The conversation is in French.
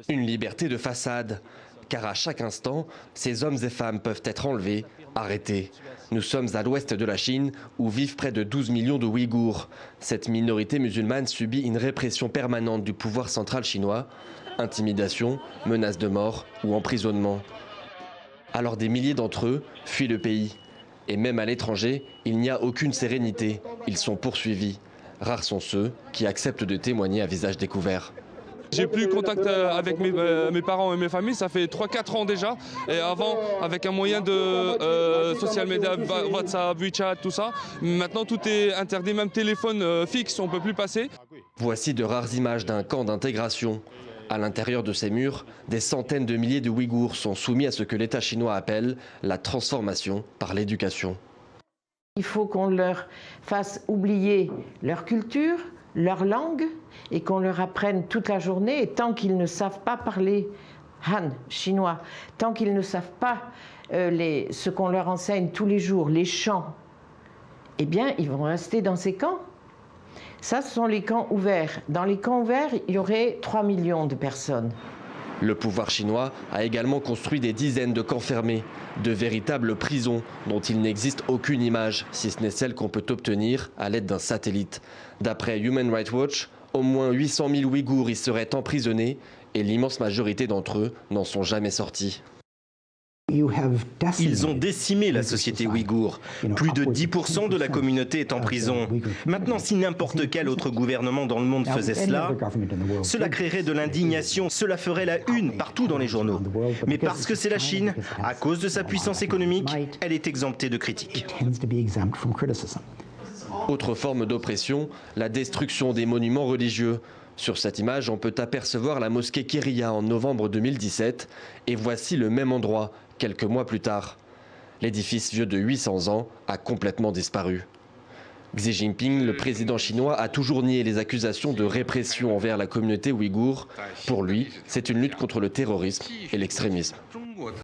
Une liberté de façade, car à chaque instant, ces hommes et femmes peuvent être enlevés, arrêtés. Nous sommes à l'ouest de la Chine, où vivent près de 12 millions de Ouïghours. Cette minorité musulmane subit une répression permanente du pouvoir central chinois, intimidation, menaces de mort ou emprisonnement. Alors des milliers d'entre eux fuient le pays. Et même à l'étranger, il n'y a aucune sérénité. Ils sont poursuivis. Rares sont ceux qui acceptent de témoigner à visage découvert. J'ai plus contact avec mes parents et mes familles, ça fait 3-4 ans déjà. Et avant, avec un moyen de social media, WhatsApp, WeChat, tout ça. Maintenant, tout est interdit, même téléphone fixe, on ne peut plus passer. Voici de rares images d'un camp d'intégration. À l'intérieur de ces murs, des centaines de milliers de Ouïghours sont soumis à ce que l'État chinois appelle la transformation par l'éducation. Il faut qu'on leur fasse oublier leur culture, leur langue, et qu'on leur apprenne toute la journée. Et tant qu'ils ne savent pas parler Han, chinois, tant qu'ils ne savent pas ce qu'on leur enseigne tous les jours, les chants, eh bien, ils vont rester dans ces camps. Ça, ce sont les camps ouverts. Dans les camps ouverts, il y aurait 3 millions de personnes. Le pouvoir chinois a également construit des dizaines de camps fermés, de véritables prisons dont il n'existe aucune image, si ce n'est celle qu'on peut obtenir à l'aide d'un satellite. D'après Human Rights Watch, au moins 800 000 Ouïghours y seraient emprisonnés et l'immense majorité d'entre eux n'en sont jamais sortis. Ils ont décimé la société ouïghour. Plus de 10% de la communauté est en prison. Maintenant, si n'importe quel autre gouvernement dans le monde faisait cela, cela créerait de l'indignation, cela ferait la une partout dans les journaux. Mais parce que c'est la Chine, à cause de sa puissance économique, elle est exemptée de critiques. Autre forme d'oppression, la destruction des monuments religieux. Sur cette image, on peut apercevoir la mosquée Keria en novembre 2017 et voici le même endroit quelques mois plus tard. L'édifice vieux de 800 ans a complètement disparu. Xi Jinping, le président chinois, a toujours nié les accusations de répression envers la communauté ouïghour. Pour lui, c'est une lutte contre le terrorisme et l'extrémisme.